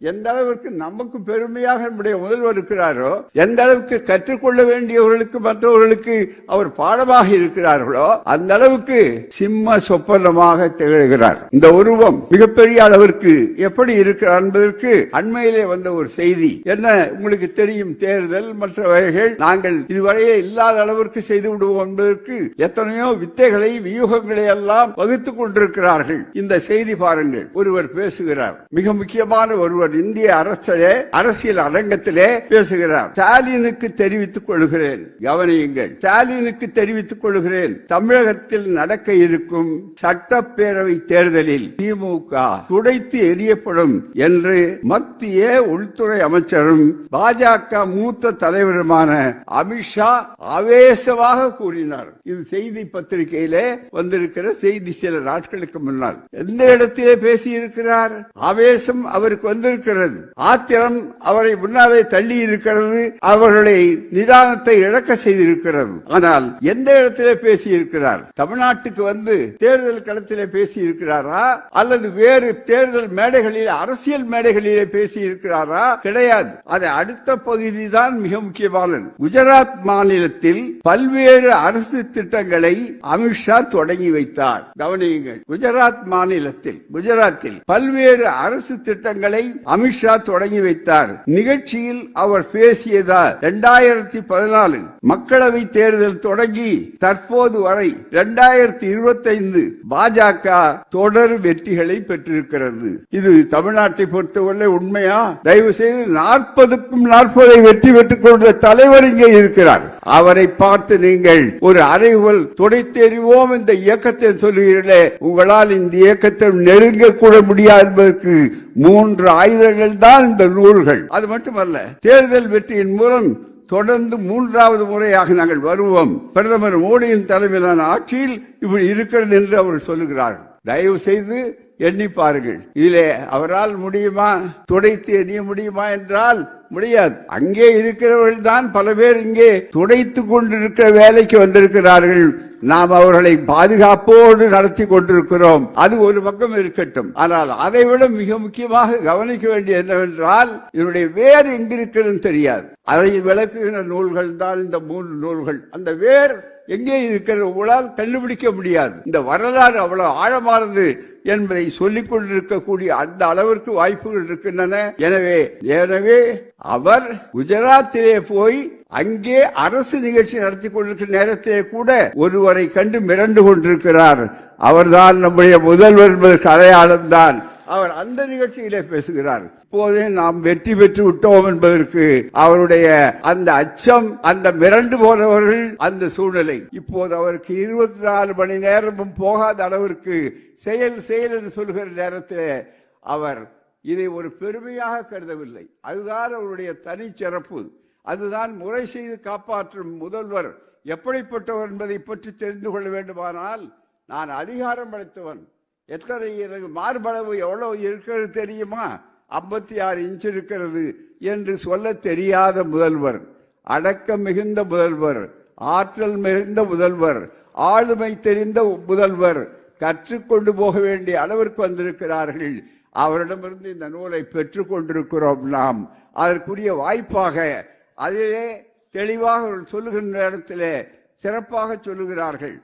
எந்த அளவிற்கு நமக்கு பெருமையாக நம்முடைய முதல்வர் இருக்கிறாரோ, எந்த அளவுக்கு கற்றுக்கொள்ள வேண்டியவர்களுக்கு மற்றவர்களுக்கு அவர் பாடமாக இருக்கிறார்களோ, அந்த அளவுக்கு சிம்ம சொப்பனமாக திகழ்கிறார். இந்த உருவம் மிகப்பெரிய அளவிற்கு எப்படி இருக்கிறார் என்பதற்கு அண்மையிலே வந்த ஒரு செய்தி என்ன உங்களுக்கு தெரியும். தேர்தல் மற்ற வகைகள் நாங்கள் இதுவரையே இல்லாத அளவிற்கு செய்து விடுவோம் என்பதற்கு எத்தனையோ வித்தைகளை வியூகங்களை எல்லாம் வகுத்துக் கொண்டிருக்கிறார்கள். இந்த செய்தி பாருங்கள். ஒருவர் பேசுகிறார், மிக முக்கியமான ஒருவர் இந்திய அரசியல் அரங்கத்திலே பேசுகிறார். ஸ்டாலினுக்கு தெரிவித்துக் கொள்கிறேன், கவனியுங்கள், ஸ்டாலினுக்கு தெரிவித்துக் கொள்கிறேன், தமிழகத்தில் நடக்க இருக்கும் சட்டப்பேரவை தேர்தலில் திமுக துடைத்து எரியப்படும் என்று மத்திய உள்துறை அமைச்சரும் பாஜக மூத்த தலைவருமான அமித்ஷா ஆவேசமாக கூறினார். இது செய்தி பத்திரிகையிலே வந்திருக்கிற செய்தி. சில நாட்களுக்கு முன்னால் எந்த இடத்திலே பேசியிருக்கிறார்? ஆவேசம் அவருக்கு வந்திருக்கிறது, ஆத்திரம் அவரை முன்னாலே தள்ளி இருக்கிறது, அவர்களை நிதானத்தை இழக்க செய்திருக்கிறது. ஆனால் எந்த இடத்திலே பேசியிருக்கிறார்? தமிழ்நாட்டுக்கு வந்து தேர்தல் களத்திலே பேசியிருக்கிறாரா அல்லது வேறு தேர்தல் மேடைகளில் அரசியல் மேடைகளிலே பேசியிருக்கிறாரா? கிடையாது. அது அடுத்த பகுதி தான் மிக முக்கியமானது. குஜராத் மாநிலத்தில் பல்வேறு அரசு திட்டங்களை அமித்ஷா தொடங்கி வைத்தார். கவனியுங்கள், குஜராத்தில் பல்வேறு அரசு திட்டங்களை அமித்ஷா தொடங்கி வைத்தார். நிகழ்ச்சியில் அவர் பேசியதா 2014 மக்களவை தேர்தல் தொடங்கி தற்போது வரை 2025 பாஜக தொடர் வெற்றிகளை பெற்றிருக்கிறது. இது தமிழ்நாட்டை பொறுத்தவரை உண்மையா? தயவு செய்து 40க்கும் 40 வெற்றி பெற்றுக் கொண்ட தலைவர் இங்கே இருக்கிறார். அவரை பார்த்து நீங்கள் ஒரு அறைவுகள் துடைத்தெறிவோம் இந்த இயக்கத்தை சொல்லுகிறீர்களே, உங்களால் இந்த இயக்கத்தை நெருங்க கூட முடியாது என்பதற்கு 3 ஆயுதங்கள் தான் இந்த நூல்கள். அது மட்டுமல்ல, தேர்தல் வெற்றியின் மூலம் தொடர்ந்து 3வது முறையாக நாங்கள் வருவோம், பிரதமர் மோடியின் தலைமையிலான ஆட்சியில் இப்படி இருக்கிறது என்று அவர் சொல்லுகிறார். தயவு செய்து எண்ணி பாருங்கள். இதிலே அவரால் முடியுமா? துடைத்து எண்ணி முடியுமா என்றால் முடியாது. அங்கே இருக்கிறவர்கள் தான் பல பேர் இங்கே துடைத்துக் கொண்டிருக்கிற வேலைக்கு வந்திருக்கிறார்கள். நாம் அவர்களை பாதுகாப்போடு நடத்தி கொண்டிருக்கிறோம். அது ஒரு பக்கம் இருக்கட்டும். ஆனால் அதைவிட மிக முக்கியமாக கவனிக்க வேண்டிய என்னவென்றால், இதனுடைய வேர் எங்கிருக்கிறது தெரியாது. அதை விளக்குகிற நூல்கள் தான் இந்த 3 நூல்கள். அந்த வேர் எங்கே இருக்கிறது உங்களால் கண்டுபிடிக்க முடியாது. இந்த வரலாறு அவ்வளவு ஆழமானது என்பதை சொல்லிக் கொண்டிருக்கக்கூடிய அந்த அளவிற்கு வாய்ப்புகள் இருக்கின்றன. எனவே அவர் குஜராத்திலே போய் அங்கே அரசு நிகழ்ச்சி நடத்தி கொண்டிருக்கிற நேரத்திலே கூட ஒருவரை கண்டு மிரண்டு கொண்டிருக்கிறார். அவர்தான் நம்முடைய முதல்வர் என்பதற்கு அடையாளம் தான். அவர் அந்த நிகழ்ச்சியிலே பேசுகிறார். இப்போதே நாம் வெற்றி பெற்று விட்டோம் என்பதற்கு அவருடைய அந்த அச்சம், அந்த மிரண்டு போனவர்கள், அந்த சூழ்நிலை இப்போது அவருக்கு 24 மணி நேரமும் போகாத அளவிற்கு செயல் என்று சொல்கிற நேரத்தில் அவர் இதை ஒரு பெருமையாக கருதவில்லை. அதுதான் அவருடைய தனிச்சிறப்பு. அதுதான் முறை செய்து காப்பாற்றும் முதல்வர் எப்படிப்பட்டவர் என்பதை பற்றி தெரிந்து கொள்ள வேண்டுமானால், நான் அதிகாரம் அளித்தவன், எத்தனை எனக்கு மார்பளவு எவ்வளவு இருக்கிறது தெரியுமா? 56 இன்ச் இருக்கிறது என்று சொல்ல தெரியாத முதல்வர், அடக்கம் மிகுந்த முதல்வர், ஆற்றல் மிகுந்த முதல்வர், ஆளுமை தெரிந்த முதல்வர், கற்றுக்கொண்டு போக வேண்டிய அளவிற்கு வந்திருக்கிறார்கள். அவரிடமிருந்து இந்த நூலை பெற்றுக் கொண்டிருக்கிறோம். நாம் அதற்குரிய வாய்ப்பாக அதிலே தெளிவாக சொல்லுகின்ற இடத்திலே சிறப்பாக சொல்லுகிறார்கள்.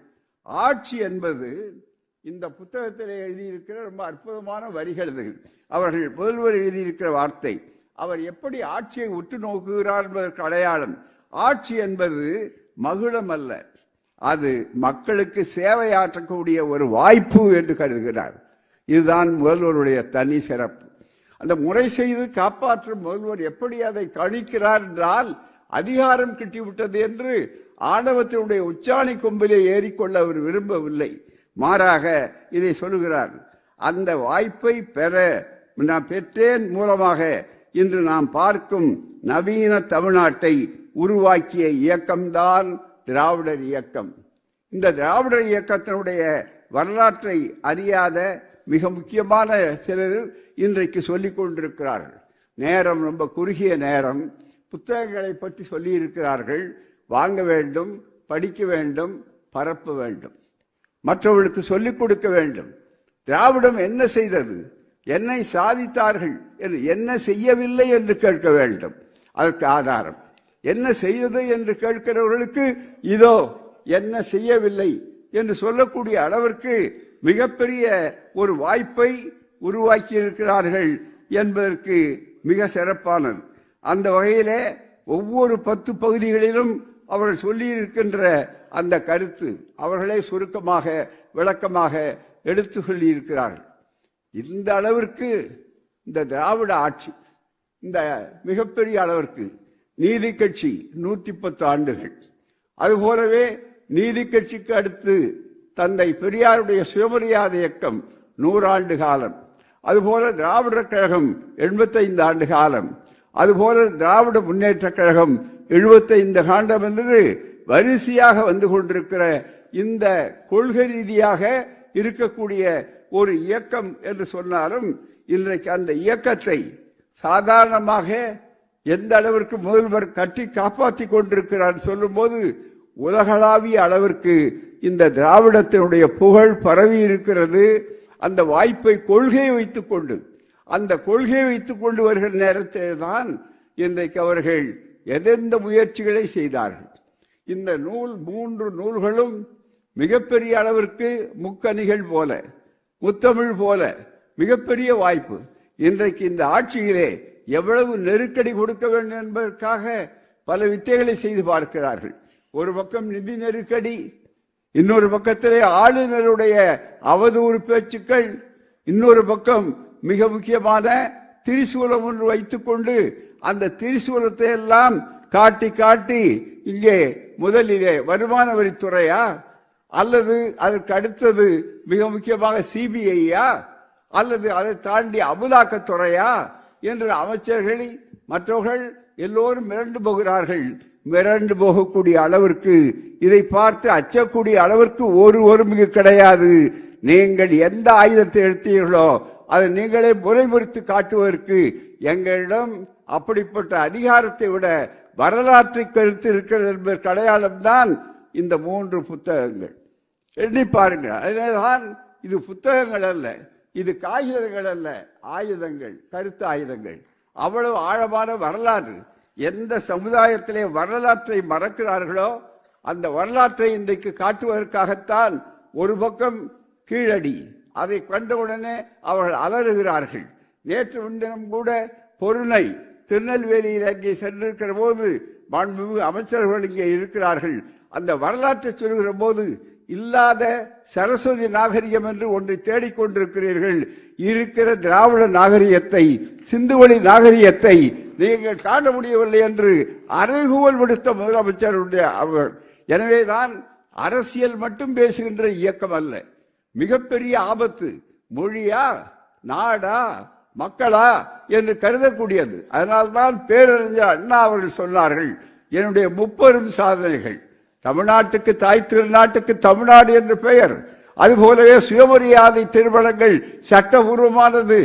ஆட்சி என்பது இந்த புத்தகத்தில் எழுதியிருக்கிற ரொம்ப அற்புதமான வரிகள். அவர்கள் முதல்வர் எழுதியிருக்கிற வார்த்தை, அவர் எப்படி ஆட்சியை உற்று நோக்குகிறார் என்பதற்கு அடையாளம். ஆட்சி என்பது மகுடம் அல்ல, அது மக்களுக்கு சேவையாற்றக்கூடிய ஒரு வாய்ப்பு என்று கருதுகிறார். இதுதான் முதல்வருடைய தனி சிறப்பு. அந்த முறை செய்து காப்பாற்றும் முதல்வர் எப்படி அதை கணிக்கிறார் என்றால், அதிகாரம் கிட்டிவிட்டது என்று ஆணவத்தினுடைய உச்சாணி கொம்பிலே ஏறிக்கொள்ள அவர் விரும்பவில்லை. மாறாக இதை சொல்லுகிறார், அந்த வாய்ப்பை பெற நான் பெற்றேன் மூலமாக இன்று நாம் பார்க்கும் நவீன தமிழ்நாட்டை உருவாக்கிய இயக்கம்தான் திராவிடர் இயக்கம். இந்த திராவிடர் இயக்கத்தினுடைய வரலாற்றை அறியாத மிக முக்கியமான சிலர் இன்றைக்கு சொல்லிக் கொண்டிருக்கிறார்கள். நேரம் ரொம்ப குறுகிய நேரம், புத்தகங்களை பற்றி சொல்லி இருக்கிறார்கள். வாங்க வேண்டும், படிக்க வேண்டும், பரப்ப வேண்டும், மற்றவர்களுக்கு சொல்லிக் கொடுக்க வேண்டும். திராவிடம் என்ன செய்தது? என்னை சாதித்தார்கள் என்று என்ன செய்யவில்லை என்று கேட்க வேண்டும். அதற்கு ஆதாரம் என்ன செய்தது என்று கேட்கிறவர்களுக்கு இதோ என்ன செய்யவில்லை என்று சொல்லக்கூடிய அளவிற்கு மிகப்பெரிய ஒரு வாய்ப்பை உருவாக்கி இருக்கிறார்கள் என்பதற்கு மிக சிறப்பானது. அந்த வகையிலே ஒவ்வொரு 10 பகுதிகளிலும் அவர்கள் சொல்லியிருக்கின்ற அந்த கருத்து அவர்களே சுருக்கமாக விளக்கமாக எடுத்து சொல்லியிருக்கிறார்கள். இந்த அளவிற்கு இந்த திராவிட ஆட்சி இந்த மிகப்பெரிய அளவிற்கு நீதி கட்சி 110 ஆண்டுகள், அதுபோலவே நீதி கட்சிக்கு அடுத்து தந்தை பெரியாருடைய சுயமரியாதை இயக்கம் 100 ஆண்டு காலம், அதுபோல திராவிடர் கழகம் 85 ஆண்டு காலம், அதுபோல திராவிட முன்னேற்ற கழகம் 75 ஆண்டு என்று வரிசையாக வந்து கொண்டிருக்கிற இந்த கொள்கை ரீதியாக இருக்கக்கூடிய ஒரு இயக்கம் என்று சொன்னாலும் இன்றைக்கு அந்த இயக்கத்தை சாதாரணமாக எந்த அளவிற்கு முதல்வர் கட்டி காப்பாற்றி கொண்டிருக்கிறார் சொல்லும் போது உலகளாவிய அளவிற்கு இந்த திராவிடத்தினுடைய புகழ் பரவி இருக்கிறது. அந்த வாய்ப்பை கொள்கையை வைத்துக் கொண்டு அந்த கொள்கையை வைத்துக் கொண்டு வருகிற நேரத்தில் தான் இன்றைக்கு அவர்கள் எதெந்த முயற்சிகளை செய்தார்கள். இந்த நூல் 3 நூல்களும் மிகப்பெரிய அளவிற்கு முக்கணிகள் போல முத்தமிழ் போல மிகப்பெரிய வாய்ப்பு. இன்றைக்கு இந்த ஆட்சியிலே எவ்வளவு நெருக்கடி கொடுக்க வேண்டும் என்பதற்காக பல வித்தைகளை செய்து பார்க்கிறார்கள். ஒரு பக்கம் நிதி நெருக்கடி, இன்னொரு பக்கத்திலே ஆளுநருடைய அவதூறு பேச்சுக்கள், இன்னொரு பக்கம் மிக முக்கியமான திரிசூலம் ஒன்று வைத்துக் கொண்டு அந்த திரிசூலத்தை எல்லாம் காட்டி காட்டி இங்கே முதலிலே வருமான வரித்துறையா அல்லது அதற்கு அடுத்தது மிக முக்கியமாக சிபிஐயா அல்லது அதை தாண்டி அமலாக்கத்துறையா என்று அமைச்சர்கள் மற்றவர்கள் எல்லோரும் மிரண்டு போகிறார்கள். மிரண்டு போகக்கூடிய அளவிற்கு இதை பார்த்து அச்சக்கூடிய அளவிற்கு ஒருவரும் இங்கு கிடையாது. நீங்கள் எந்த ஆயுதத்தை எடுத்தீர்களோ அதை நீங்களே முறைமுறித்து காட்டுவதற்கு எங்களிடம் அப்படிப்பட்ட அதிகாரத்தை விட வரலாற்றை கருத்து இருக்கிறது என்பதற்கு அடையாளம்தான் இந்த 3 புத்தகங்கள். எண்ணி பாருங்கள். அதனால்தான் இது புத்தகங்கள் அல்ல, இது காகிதங்கள் அல்ல, ஆயுதங்கள், கருத்து ஆயுதங்கள். அவ்வளவு ஆழமான வரலாறு. எந்த சமுதாயத்திலே வரலாற்றை மறக்கிறார்களோ அந்த வரலாற்றை இன்றைக்கு காட்டுவதற்காகத்தான் ஒரு பக்கம் கீழடி, அதை கண்டவுடனே அவர்கள் அலறுகிறார்கள். நேற்று முன்தினம் கூட பொருணை திருநெல்வேலியில் அங்கே சென்றிருக்கிற போது மாண்புமிகு அமைச்சர்கள் இங்கே இருக்கிறார்கள். அந்த வரலாற்றை சொல்கிற போது இல்லாத சரஸ்வதி நாகரிகம் என்று ஒன்றை தேடிக்கொண்டிருக்கிறீர்கள். இருக்கிற திராவிட நாகரிகத்தை, சிந்துவெளி நாகரிகத்தை நீங்கள் காண முடியவில்லை என்று அறைகூவல் விடுத்த முதலமைச்சருடைய அவர். எனவேதான் அரசியல் மட்டும் பேசுகின்ற இயக்கம் அல்ல, மிகப்பெரிய ஆபத்து மொழியா நாடா மக்களா என்று கருதக்கூடியது. அதனால்தான் பேரறிஞர் அண்ணா அவர்கள் சொன்னார்கள், என்னுடைய 30 சாதனைகள் தமிழ்நாட்டுக்கு தாய் திருநாட்டுக்கு தமிழ்நாடு என்று பெயர், அதுபோலவே சுயமரியாதை திருமணங்கள் சட்டபூர்வமானது,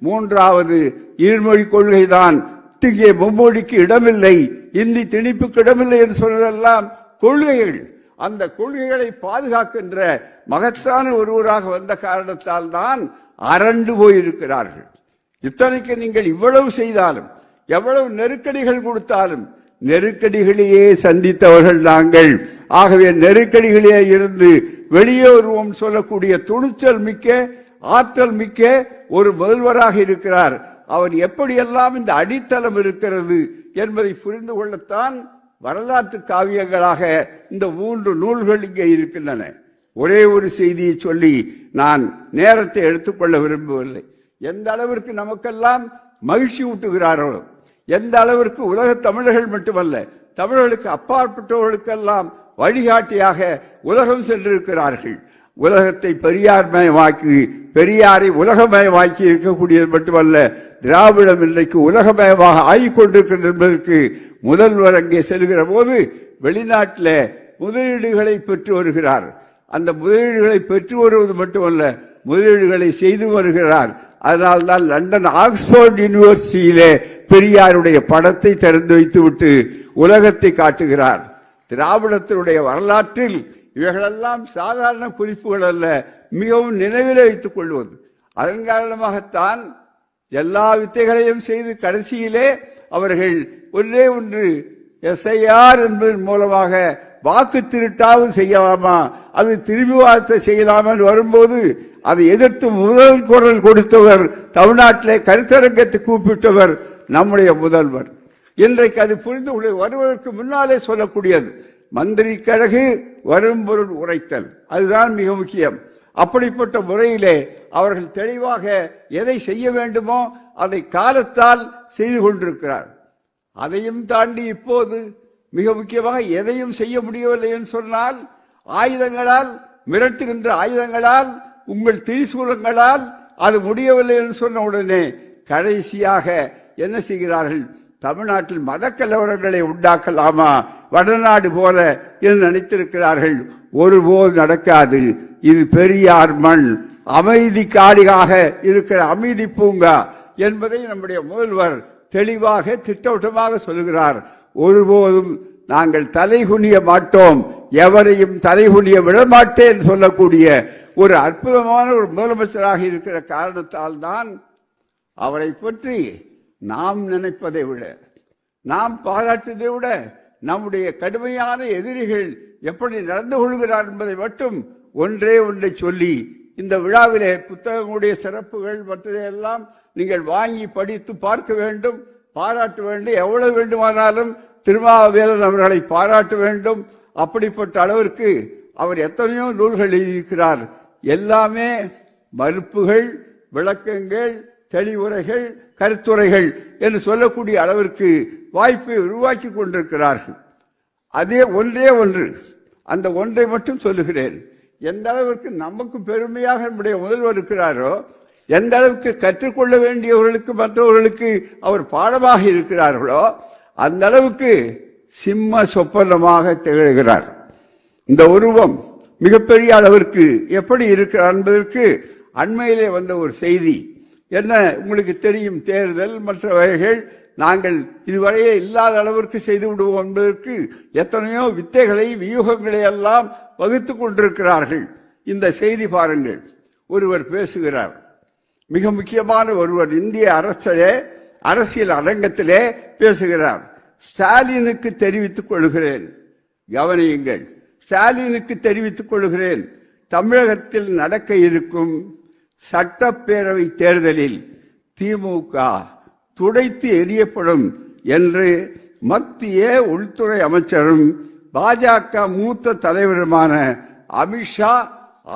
3வது இருமொழி கொள்கைதான், இங்கே மும்மொழிக்கு இடமில்லை, இந்தி திணிப்புக்கு இடமில்லை என்று சொன்னதெல்லாம் கொள்கைகள். அந்த கொள்கைகளை பாதுகாக்கின்ற மகத்தான ஒருவராக வந்த காரணத்தால் தான் அரண்டு போயிருக்கிறார்கள். இத்தனைக்கு நீங்கள் இவ்வளவு செய்தாலும் எவ்வளவு நெருக்கடிகள் கொடுத்தாலும் நெருக்கடிகளையே சந்தித்தவர்கள் நாங்கள். ஆகவே நெருக்கடிகளே இருந்து வெளியே வருவோம் சொல்லக்கூடிய துணிச்சல் மிக்க ஆற்றல் மிக்க ஒரு முதல்வராக இருக்கிறார். அவர் எப்படியெல்லாம் இந்த அடித்தளம் இருக்கிறது என்பதை புரிந்து கொள்ளத்தான் வரலாற்று காவியங்களாக இந்த 3 நூல்கள் இங்கே இருக்கின்றன. ஒரே ஒரு செய்தியை சொல்லி நான் நேரத்தை எடுத்துக்கொள்ள விரும்பவில்லை. எந்த அளவிற்கு நமக்கெல்லாம் மகிழ்ச்சி ஊட்டுகிறார்களோ, எந்த அளவிற்கு உலக தமிழர்கள் மட்டுமல்ல தமிழர்களுக்கு அப்பாற்பட்டவர்களுக்கெல்லாம் வழிகாட்டியாக உலகம் சென்றிருக்கிறார்கள். உலகத்தை பெரியார்மயமாக்கி பெரியாரை உலகமயமாக்கி இருக்கக்கூடியது மட்டுமல்ல, திராவிடம் இன்றைக்கு உலகமயமாக ஆகிக்கொண்டிருக்கிறது என்பதற்கு முதல்வர் அங்கே செல்கிற போது வெளிநாட்டில் முதலீடுகளை பெற்று வருகிறார். அந்த முதலீடுகளை பெற்று வருவது மட்டுமல்ல, முதலீடுகளை செய்து வருகிறார். அதனால்தான் லண்டன் ஆக்ஸ்போர்ட் யூனிவர்சிட்டியிலே பெரியாருடைய படத்தை திறந்து வைத்துவிட்டு உலகத்தை காட்டுகிறார். திராவிடத்தினுடைய வரலாற்றில் இவைகளெல்லாம் சாதாரண குறிப்புகள் அல்ல, மிகவும் நினைவில் வைத்துக் கொள்வது. அதன் காரணமாகத்தான் எல்லா வித்தைகளையும் செய்து கடைசியிலே அவர்கள் ஒன்றே ஒன்று எஸ்ஐஆர் என்பதன் மூலமாக வாக்கு திருட்டாவும் செய்யலாமா, அது திரும்பி வார்த்தை செய்யலாமா வரும்போது அதை எதிர்த்து முதல் குரல் கொடுத்தவர், தமிழ்நாட்டிலே கருத்தரங்கத்தை கூப்பிட்டவர் நம்முடைய முதல்வர். இன்றைக்கு அது புரிந்து வருவதற்கு முன்னாலே சொல்லக்கூடியது மந்திரி கழகு வரும்பொருள் உரைத்தல், அதுதான் மிக முக்கியம். அப்படிப்பட்ட முறையிலே அவர்கள் தெளிவாக எதை செய்ய வேண்டுமோ அதை காலத்தால் செய்து கொண்டிருக்கிறார். அதையும் தாண்டி இப்போது மிக முக்கியமாக எதையும் செய்ய முடியவில்லை என்று சொன்னால் ஆயுதங்களால், மிரட்டுகின்ற ஆயுதங்களால், உங்கள் திரிசூலங்களால் அது முடியவில்லை என்று சொன்ன உடனே கடைசியாக என்ன செய்கிறார்கள்? தமிழ்நாட்டில் மத கலவரங்களை உண்டாக்கலாமா வடநாடு போல என்று நினைத்திருக்கிறார்கள். ஒருபோது நடக்காது. இது பெரியார் மண், அமைதி காடியாக இருக்கிற அமைதி பூங்கா என்பதை நம்முடைய முதல்வர் தெளிவாக திட்டவட்டமாக சொல்கிறார். ஒருபோதும் நாங்கள் தலைகுனிய மாட்டோம், எவரையும் தலைகுனிய விடமாட்டேன் சொல்லக்கூடிய ஒரு அற்புதமான ஒரு முதலமைச்சராக இருக்கிற காரணத்தால் தான் அவரை பற்றி நாம் நினைப்பதை விட, நாம் பாராட்டுவதை விட நம்முடைய கடுமையான எதிரிகள் எப்படி நடந்து கொள்கிறார் என்பதை மட்டும் ஒன்றே ஒன்றை சொல்லி இந்த விழாவிலே புத்தகங்களுடைய சிறப்புகள் மற்றதையெல்லாம் நீங்கள் வாங்கி படித்து பார்க்க வேண்டும், பாராட்ட வேண்டும். எவ்வளவு வேண்டுமானாலும் திருமாவேலன் அவர்களை பாராட்ட வேண்டும். அப்படிப்பட்ட அளவிற்கு அவர் எத்தனையோ நூல்கள் எழுதியிருக்கிறார். எல்லாமே மறுப்புகள், விளக்கங்கள், தெளிவுரைகள், கருத்துரைகள் என்று சொல்லக்கூடிய அளவிற்கு வாய்ப்பை உருவாக்கி கொண்டிருக்கிறார்கள். அதே ஒன்றே ஒன்று, அந்த ஒன்றை மட்டும் சொல்லுகிறேன். எந்த அளவிற்கு நமக்கு பெருமையாக நம்முடைய முதல்வர் இருக்கிறாரோ, எந்த அளவுக்கு கற்றுக்கொள்ள வேண்டியவர்களுக்கு மற்றவர்களுக்கு அவர் பாடமாக இருக்கிறார்களோ, அந்த அளவுக்கு சிம்ம சொப்பனமாக திகழ்கிறார். இந்த உருவம் மிகப்பெரிய அளவிற்கு எப்படி இருக்கிறார் என்பதற்கு அண்மையிலே வந்த ஒரு செய்தி என்ன உங்களுக்கு தெரியும். தேர்தல் மற்ற வகைகள் நாங்கள் இதுவரையே இல்லாத அளவிற்கு செய்து விடுவோம் என்பதற்கு எத்தனையோ வித்தைகளை, வியூகங்களை எல்லாம் வகுத்து கொண்டிருக்கிறார்கள். இந்த செய்தி பாருங்கள். ஒருவர் பேசுகிறார், மிக முக்கியமான ஒருவர் இந்திய அரசியல் அரங்கத்திலே பேசுகிறார். ஸ்டாலினுக்கு தெரிவித்துக் கொள்கிறேன், கவனியுங்கள், ஸ்டாலினுக்கு தெரிவித்துக் கொள்கிறேன், தமிழகத்தில் நடக்க இருக்கும் சட்டப்பேரவை தேர்தலில் திமுக துடைத்து எறியப்படும் என்று மத்திய உள்துறை அமைச்சரும் பாஜக மூத்த தலைவருமான அமித்ஷா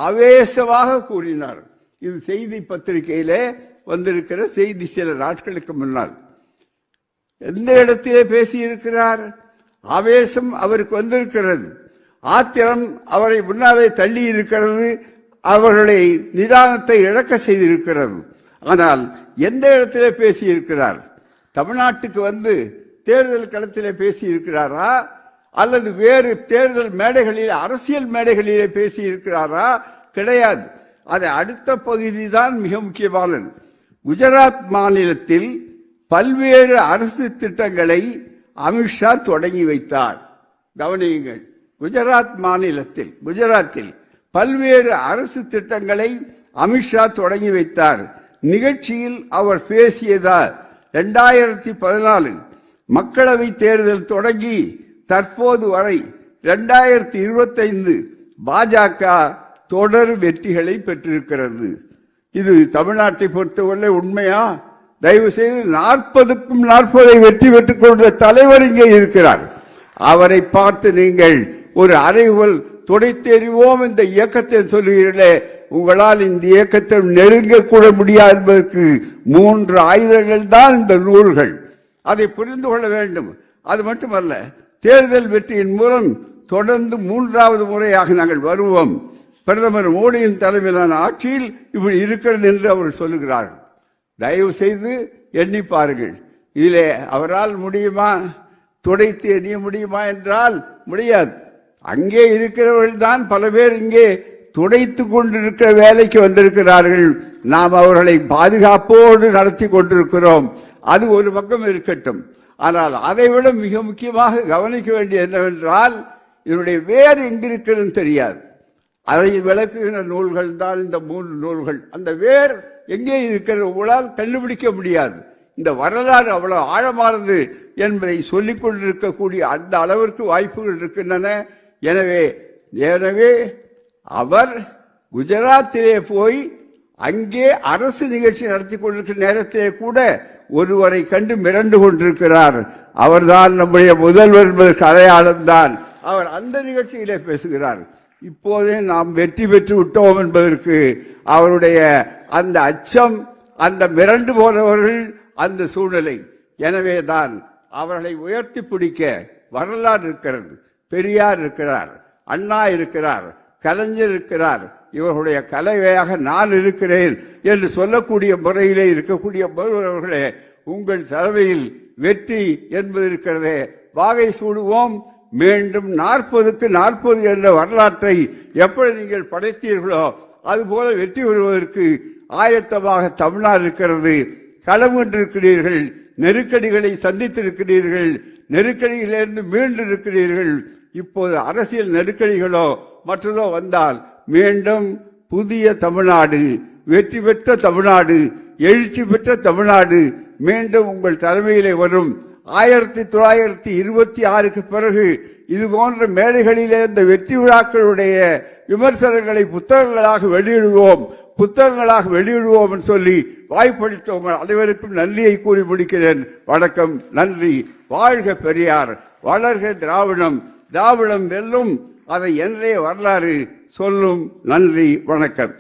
ஆவேசமாக கூறினார். இது செய்தி பத்திரிகையிலே வந்திருக்கிற செய்தி சில நாட்களுக்கு முன்னால். எந்த இடத்திலே பேசியிருக்கிறார்? ஆவேசம் அவருக்கு வந்திருக்கிறது, ஆத்திரம் அவரை முன்னாலே தள்ளி இருக்கிறது, அவர்களை நிதானத்தை இழக்க செய்திருக்கிறது. ஆனால் எந்த இடத்திலே பேசியிருக்கிறார்? தமிழ்நாட்டுக்கு வந்து தேர்தல் களத்திலே பேசியிருக்கிறாரா அல்லது வேறு தேர்தல் மேடைகளில், அரசியல் மேடைகளிலே பேசியிருக்கிறாரா? கிடையாது. அது அடுத்த பகுதி தான் மிக முக்கியமானது. குஜராத் மாநிலத்தில் பல்வேறு அரசு திட்டங்களை அமித்ஷா தொடங்கி வைத்தார். கவனியுங்கள், குஜராத் மாநிலத்தில், குஜராத்தில் பல்வேறு அரசு திட்டங்களை அமித்ஷா தொடங்கி வைத்தார். நிகழ்ச்சியில் அவர் பேசியதால் 2014 மக்களவை தேர்தல் தொடங்கி தற்போது வரை 2025 பாஜக தொடர் வெற்றிகளை பெற்றிருக்கிறது. இது தமிழ்நாட்டை பொறுத்தவரை உண்மையா? தயவு செய்து 40க்கும் 40 வெற்றி பெற்றுக் கொண்ட தலைவர் இங்கே இருக்கிறார். அவரை பார்த்து நீங்கள் ஒரு அறைகுவல் துடைத்தெறிவோம் இந்த இயக்கத்தை சொல்லுகிறீர்களே, உங்களால் இந்த இயக்கத்தை நெருங்க கூட முடியாது என்பதற்கு 3 ஆயுதங்கள் தான் இந்த நூல்கள். அதை புரிந்து கொள்ள வேண்டும். அது மட்டுமல்ல, தேர்தல் வெற்றியின் மூலம் தொடர்ந்து 3வது முறையாக நாங்கள் வருவோம், பிரதமர் மோடியின் தலைமையிலான ஆட்சியில் இப்படி இருக்கிறது என்று அவர் சொல்லுகிறார்கள். தயவு செய்து எண்ணி பாருங்கள். இதிலே அவரால் முடியுமா? துடைத்து எண்ணி முடியுமா என்றால் முடியாது. அங்கே இருக்கிறவர்கள் தான் பல பேர் இங்கே துடைத்து கொண்டிருக்கிற வேலைக்கு வந்திருக்கிறார்கள். நாம் அவர்களை பாதுகாப்போடு நடத்தி கொண்டிருக்கிறோம். அது ஒரு பக்கம் இருக்கட்டும். ஆனால் அதைவிட மிக முக்கியமாக கவனிக்க வேண்டியது என்னவென்றால், இதனுடைய வேர் எங்கிருக்கிறது தெரியாது. அதை விளக்குகிற நூல்கள் தான் இந்த 3 நூல்கள். அந்த வேர் எங்கே இருக்கிறது உங்களால் கண்டுபிடிக்க முடியாது. இந்த வரலாறு அவ்வளவு ஆழமானது என்பதை சொல்லிக் கொண்டிருக்கக்கூடிய அந்த அளவிற்கு வாய்ப்புகள் இருக்கின்றன. எனவே அவர் குஜராத்திலே போய் அங்கே அரசு நிகழ்ச்சி நடத்தி கொண்டிருக்கிற நேரத்திலே கூட ஒருவரை கண்டு மிரண்டு கொண்டிருக்கிறார். அவர்தான் நம்முடைய முதல்வர் என்பதற்கு அடையாளம் தான். அவர் அந்த நிகழ்ச்சியிலே பேசுகிறார். இப்போதே நாம் வெற்றி பெற்று விட்டோம் என்பதற்கு அவருடைய அந்த அச்சம், அந்த மிரண்டு போனவர்கள், அந்த சூழ்நிலை. எனவேதான் அவர்களை உயர்த்தி பிடிக்க வரலாறு இருக்கிறது. பெரியார் இருக்கிறார், அண்ணா இருக்கிறார், கலைஞர் இருக்கிறார். இவர்களுடைய கலைவையாக நான் இருக்கிறேன் என்று சொல்லக்கூடிய முறையிலே இருக்கக்கூடிய அவர்களே, உங்கள் தலைமையில் வெற்றி என்பது இருக்கிறதே, வாகை சூடுவோம். மீண்டும் 40க்கு 40 என்ற வரலாற்றை எப்படி நீங்கள் படைத்தீர்களோ அதுபோல வெற்றி பெறுவதற்கு ஆயத்தமாக தமிழ்நாடு இருக்கிறது. களம் கொண்டிருக்கிறீர்கள், நெருக்கடிகளை சந்தித்திருக்கிறீர்கள், நெருக்கடியிலிருந்து மீண்டிருக்கிறீர்கள். இப்போது அரசியல் நெருக்கடிகளோ மற்றதோ வந்தால் மீண்டும் புதிய தமிழ்நாடு, வெற்றி பெற்ற தமிழ்நாடு, எழுச்சி பெற்ற தமிழ்நாடு மீண்டும் உங்கள் தலைமையிலே வரும். 1926க்கு பிறகு இது போன்ற மேடைகளிலே இந்த வெற்றி விழாக்களுடைய விமர்சனங்களை புத்தகங்களாக வெளியிடுவோம் சொல்லி வாய்ப்பளித்த உங்கள் அனைவருக்கும் நன்றியை கூறி முடிக்கிறேன். வணக்கம், நன்றி. வாழ்க பெரியார், வளர்க திராவிடம், திராவிடம் வெல்லும், அதை என்றே வரலாறு சொல்லும். நன்றி, வணக்கம்.